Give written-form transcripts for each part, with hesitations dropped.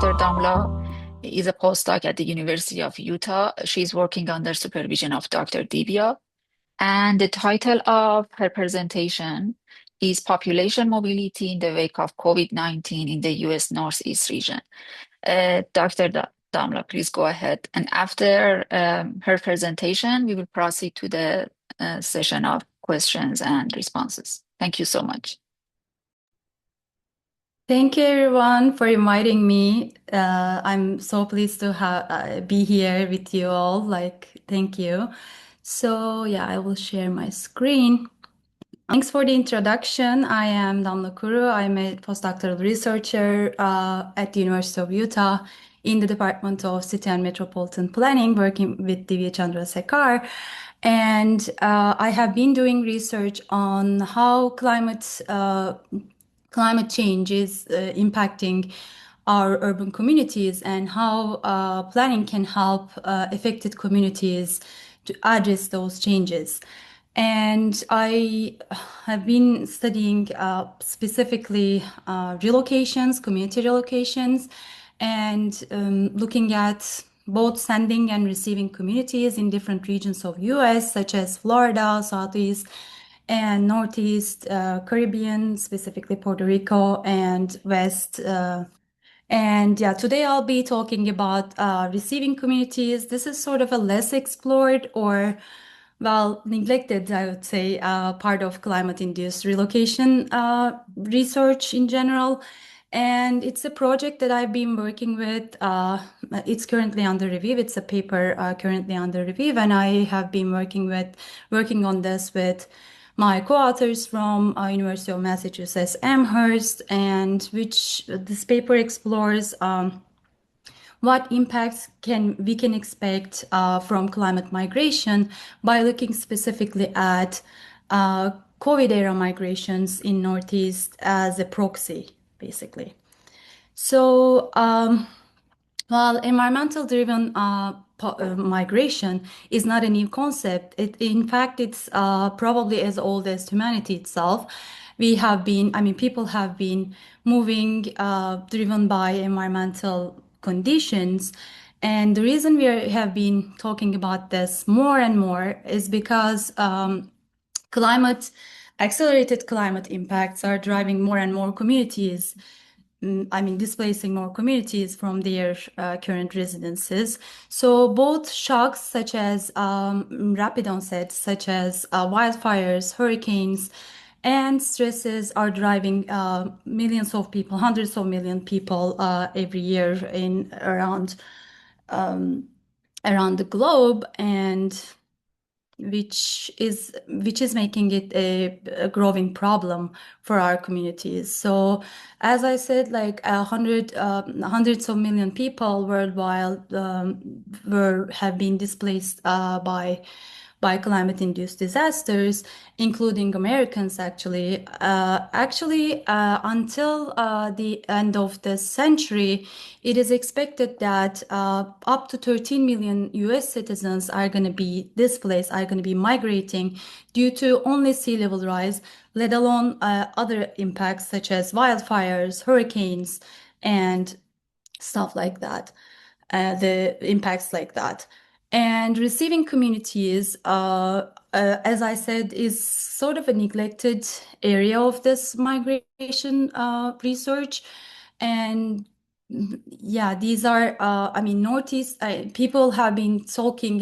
Dr. Damla is a postdoc at the University of Utah. She's working under supervision of Dr. Divya. And the title of her presentation is Population Mobility in the Wake of COVID-19 in the US Northeast region. Dr. Damla, please go ahead. And after her presentation, we will proceed to the session of questions and responses. Thank you so much. Thank you, everyone, for inviting me. I'm so pleased to be here with you all. Thank you. So, yeah, I will share my screen. Thanks for the introduction. I am Damla Kuru. I'm a postdoctoral researcher at the University of Utah in the Department of City and Metropolitan Planning, working with Divya Chandrasekhar. And I have been doing research on how climate change is impacting our urban communities and how planning can help affected communities to address those changes. And I have been studying specifically relocations, community relocations, and looking at both sending and receiving communities in different regions of US, such as Florida, Southeast, and Northeast, Caribbean, specifically Puerto Rico, and West. And yeah, today I'll be talking about receiving communities. This is sort of a less explored or, well, neglected, I would say, part of climate-induced relocation research in general. And it's a project that I've been working with. It's currently under review. It's a paper currently under review, and I have been working on this with my co-authors from University of Massachusetts Amherst, and which this paper explores what impacts we can expect from climate migration by looking specifically at COVID era migrations in Northeast as a proxy, basically. So while environmental driven migration is not a new concept, in fact, it's probably as old as humanity itself. People have been moving driven by environmental conditions. And the reason have been talking about this more and more is because accelerated climate impacts are driving more and more communities, displacing more communities from their current residences. So both shocks such as rapid onset, such as wildfires, hurricanes, and stresses are driving millions of people, hundreds of million people every year around the globe, and which is making it a growing problem for our communities. So, as I said, hundreds of million people worldwide have been displaced by climate-induced disasters, including Americans, actually. Until the end of this century, it is expected that up to 13 million US citizens are going to be displaced, are going to be migrating due to only sea level rise, let alone other impacts such as wildfires, hurricanes, and stuff like that, the impacts like that. And receiving communities, as I said, is sort of a neglected area of this migration research. And yeah, these are, Northeast, people have been talking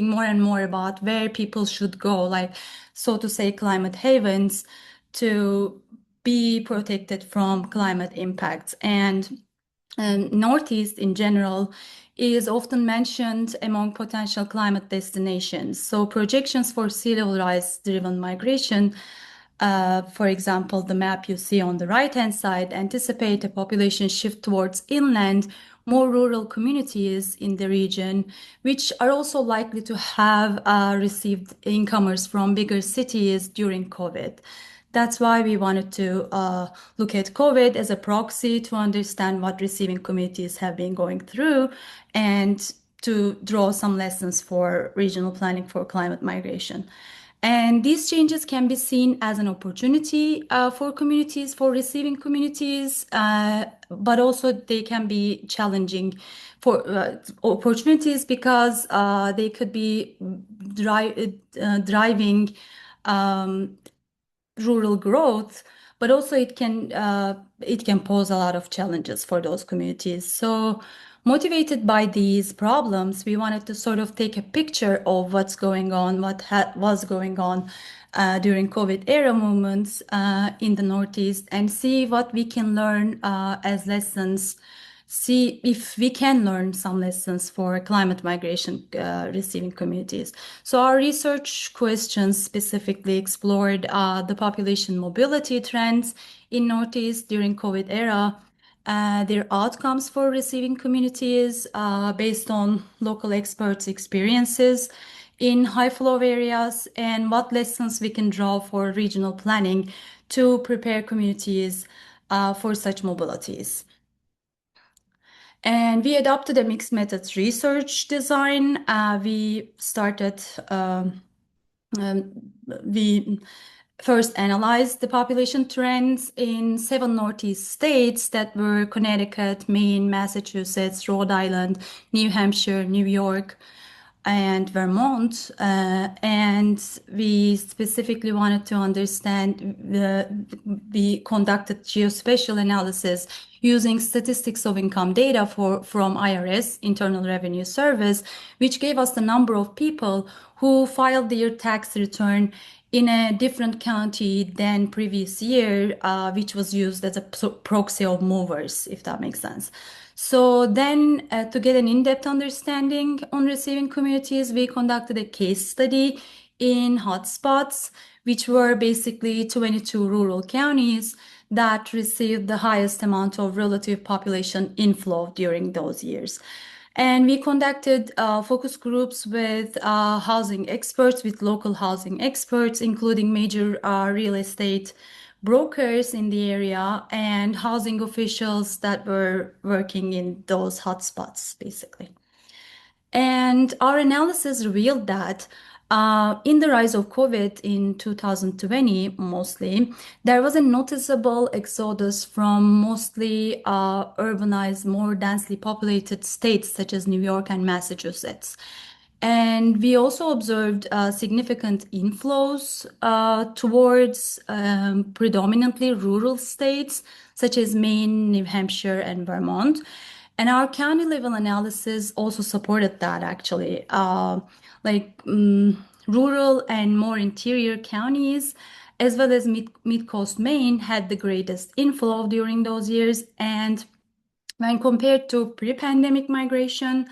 more and more about where people should go, like, so to say, climate havens to be protected from climate impacts. And Northeast in general is often mentioned among potential climate destinations. So projections for sea level rise driven migration, for example, the map you see on the right-hand side, anticipate a population shift towards inland, more rural communities in the region, which are also likely to have received incomers from bigger cities during COVID. That's why we wanted to look at COVID as a proxy to understand what receiving communities have been going through and to draw some lessons for regional planning for climate migration. And these changes can be seen as an opportunity for communities, for receiving communities, but also they can be challenging for opportunities because they could be driving um, rural growth, but also it can pose a lot of challenges for those communities. So, motivated by these problems, we wanted to sort of take a picture of what's going on, was going on during COVID era movements in the Northeast, and see what we can learn as lessons, see if we can learn some lessons for climate migration receiving communities. So our research questions specifically explored the population mobility trends in Northeast during COVID era, their outcomes for receiving communities based on local experts' experiences in high flow areas, and what lessons we can draw for regional planning to prepare communities for such mobilities. And we adopted a mixed methods research design. We started, um, we first analyzed the population trends in 7 Northeast states that were Connecticut, Maine, Massachusetts, Rhode Island, New Hampshire, New York, and Vermont. And we specifically wanted to understand, we conducted geospatial analysis using statistics of income data from IRS, Internal Revenue Service, which gave us the number of people who filed their tax return in a different county than previous year, which was used as a proxy of movers, if that makes sense. So then, to get an in-depth understanding on receiving communities, we conducted a case study in hotspots, which were basically 22 rural counties that received the highest amount of relative population inflow during those years. And we conducted focus groups with housing experts, with local housing experts, including major real estate brokers in the area and housing officials that were working in those hotspots, basically. And our analysis revealed that in the rise of COVID in 2020, mostly, there was a noticeable exodus from mostly urbanized, more densely populated states such as New York and Massachusetts. And we also observed significant inflows towards predominantly rural states such as Maine, New Hampshire, and Vermont. And our county level analysis also supported that actually. Rural and more interior counties, as well as mid coast Maine, had the greatest inflow during those years. And when compared to pre-pandemic migration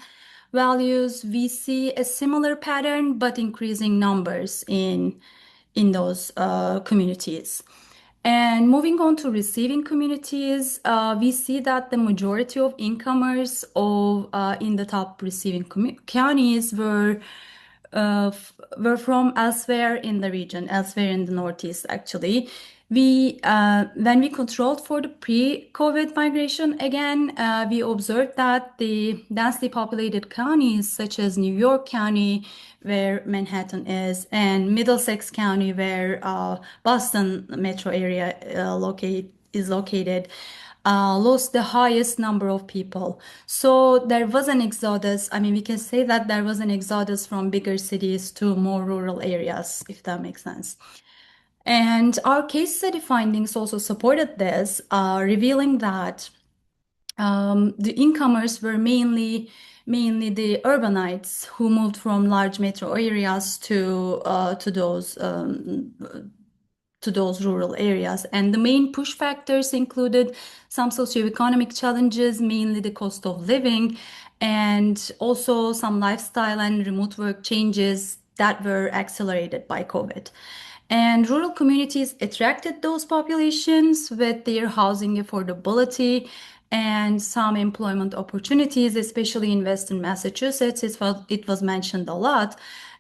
values, we see a similar pattern but increasing numbers in those communities. And moving on to receiving communities, we see that the majority of incomers in the top receiving counties were from elsewhere in the region, elsewhere in the Northeast, actually. When we controlled for the pre-COVID migration again, we observed that the densely populated counties such as New York County, where Manhattan is, and Middlesex County, where Boston metro area is located, lost the highest number of people. So there was an exodus. I mean, we can say that there was an exodus from bigger cities to more rural areas, if that makes sense. And our case study findings also supported this, revealing that the incomers were mainly the urbanites who moved from large metro areas to those rural areas. And the main push factors included some socioeconomic challenges, mainly the cost of living, and also some lifestyle and remote work changes that were accelerated by COVID. And rural communities attracted those populations with their housing affordability and some employment opportunities, especially in Western Massachusetts. It was mentioned a lot.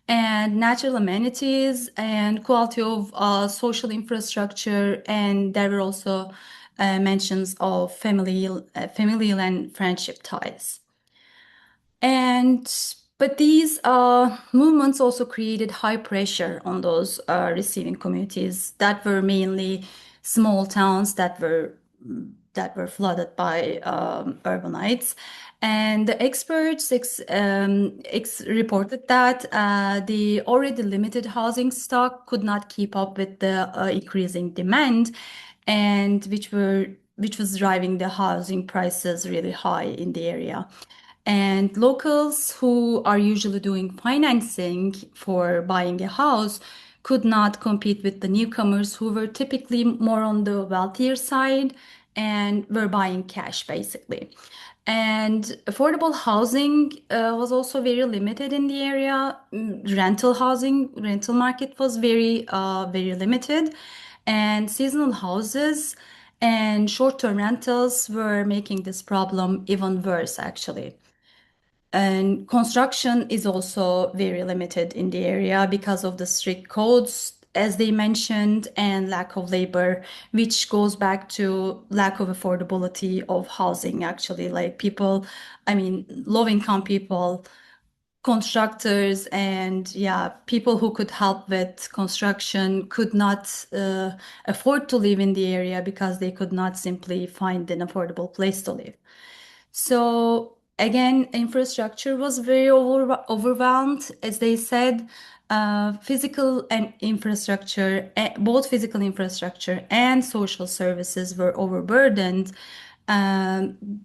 And natural amenities and quality of social infrastructure. And there were also mentions of familial and friendship ties. And But these movements also created high pressure on those receiving communities that were mainly small towns that were flooded by urbanites. And the experts reported that the already limited housing stock could not keep up with the increasing demand, and which was driving the housing prices really high in the area. And locals who are usually doing financing for buying a house could not compete with the newcomers who were typically more on the wealthier side and were buying cash basically. And affordable housing was also very limited in the area. Rental market was very limited, and seasonal houses and short-term rentals were making this problem even worse, actually. And construction is also very limited in the area because of the strict codes, as they mentioned, and lack of labor, which goes back to lack of affordability of housing, actually. Like people, I mean, low-income people, constructors, and yeah, people who could help with construction could not afford to live in the area because they could not simply find an affordable place to live. So again, infrastructure was very overwhelmed, as they said. Physical and infrastructure, both physical infrastructure and social services were overburdened. Um,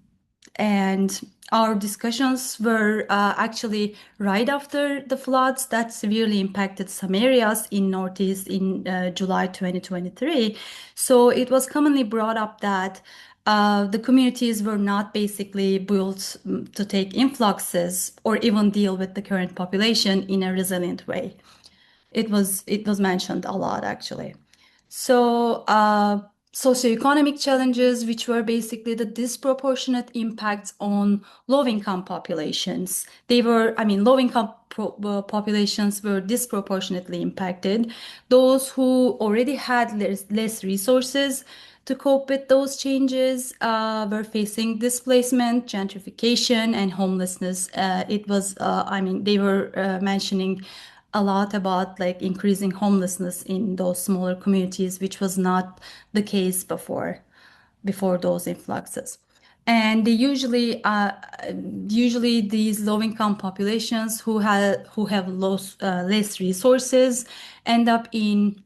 and our discussions were actually right after the floods that severely impacted some areas in Northeast in July 2023. So it was commonly brought up that the communities were not basically built to take influxes or even deal with the current population in a resilient way. It was mentioned a lot, actually. So, socioeconomic challenges, which were basically the disproportionate impacts on low-income populations. Low-income populations were disproportionately impacted. Those who already had less resources to cope with those changes were facing displacement, gentrification, and homelessness. They were mentioning a lot about like increasing homelessness in those smaller communities, which was not the case before those influxes. And usually these low-income populations who have less resources end up in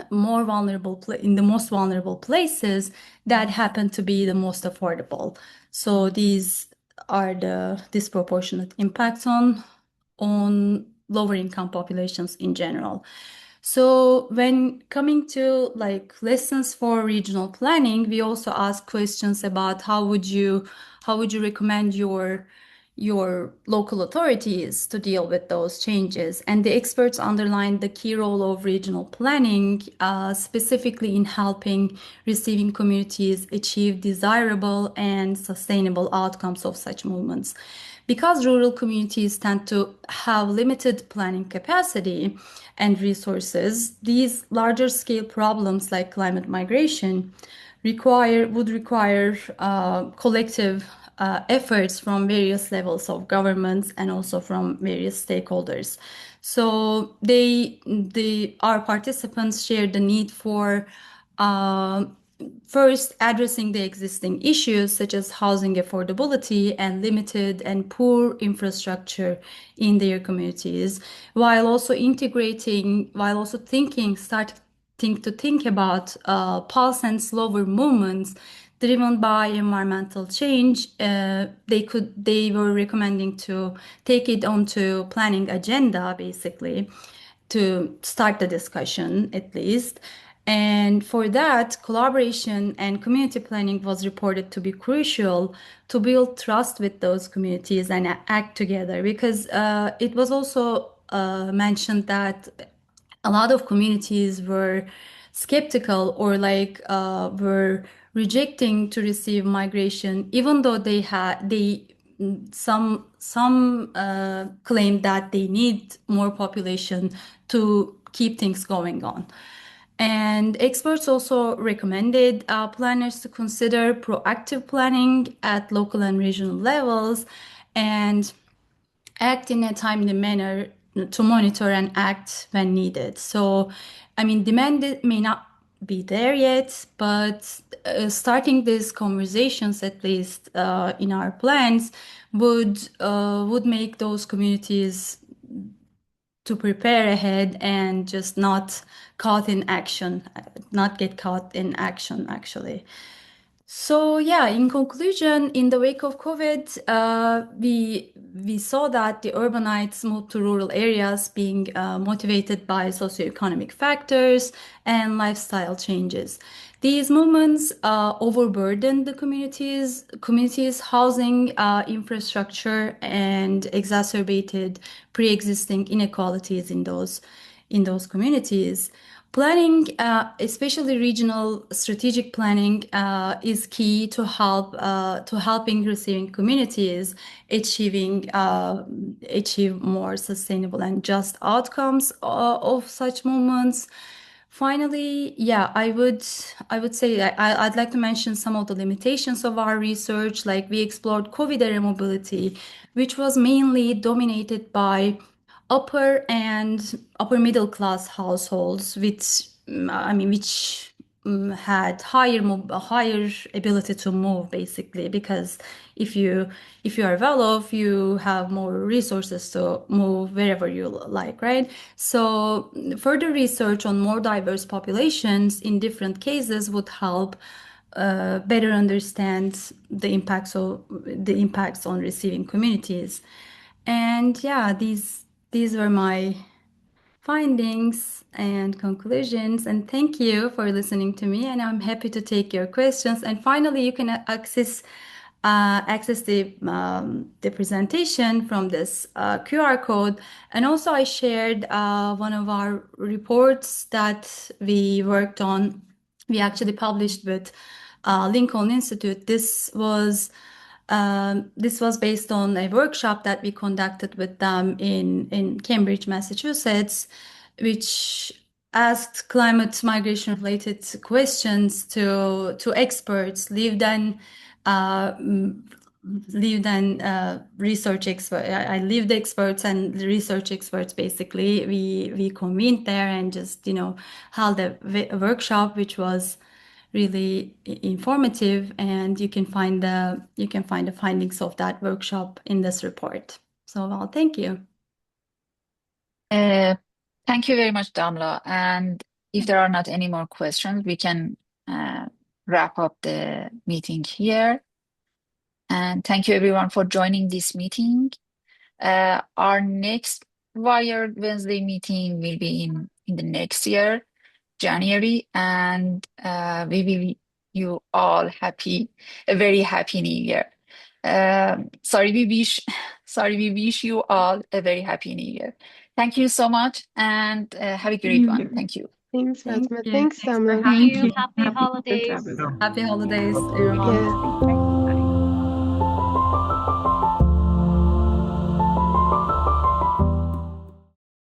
the most vulnerable places that happen to be the most affordable. So these are the disproportionate impacts on lower income populations in general. So when coming to like lessons for regional planning, we also ask questions about how would you recommend your local authorities to deal with those changes. And the experts underlined the key role of regional planning, specifically in helping receiving communities achieve desirable and sustainable outcomes of such movements. Because rural communities tend to have limited planning capacity and resources, these larger scale problems like climate migration would require collective efforts from various levels of governments and also from various stakeholders. So our participants shared the need for uh, first addressing the existing issues such as housing affordability and limited and poor infrastructure in their communities, while also starting to think about pulse and slower movements driven by environmental change. They were recommending to take it onto planning agenda basically to start the discussion at least. And for that, collaboration and community planning was reported to be crucial to build trust with those communities and act together, because it was also mentioned that a lot of communities were skeptical or were rejecting to receive migration, even though some claim that they need more population to keep things going on. And experts also recommended planners to consider proactive planning at local and regional levels, and act in a timely manner to monitor and act when needed. So, I mean, demand may not be there yet, but starting these conversations, at least in our plans, would make those communities to prepare ahead and just not caught in action, not get caught in action, actually. So yeah, in conclusion, in the wake of COVID, we saw that the urbanites moved to rural areas, being motivated by socioeconomic factors and lifestyle changes. These movements overburdened the communities' housing infrastructure and exacerbated pre-existing inequalities in those communities. Planning, especially regional strategic planning, is key to helping receiving communities achieve more sustainable and just outcomes of such movements. Finally, yeah, I would say that I'd like to mention some of the limitations of our research. Like we explored COVID era mobility, which was mainly dominated by upper middle class households, which had a higher ability to move, basically, because if you if you are well off, you have more resources to move wherever you like, right? So further research on more diverse populations in different cases would help better understand the impacts on receiving communities. And yeah, these were my findings and conclusions. And thank you for listening to me. And I'm happy to take your questions. And finally, you can access the presentation from this QR code. And also, I shared one of our reports that we worked on. We actually published with Lincoln Institute. This was based on a workshop that we conducted with them in Cambridge, Massachusetts, which asked climate migration related questions to experts, uh, research expert. I lived experts and research experts. Basically, we convened there and just held a workshop, which was really informative, and you can find the findings of that workshop in this report. So, well, thank you. Uh, Thank you very much, Damla. And if there are not any more questions, we can uh, wrap up the meeting here. And thank you everyone for joining this meeting. Our next Wired Wednesday meeting will be in the next year, January, and we will you all a very happy New Year. Sorry, sorry, we wish you all a very happy New Year. Thank you so much, and have a great Thank one. you. Thank you. Thanks, Thank Fatima. you. Thanks, Thanks for Damla. having Thank me. you. Happy holidays. Everyone. Happy holidays, everyone. Yeah.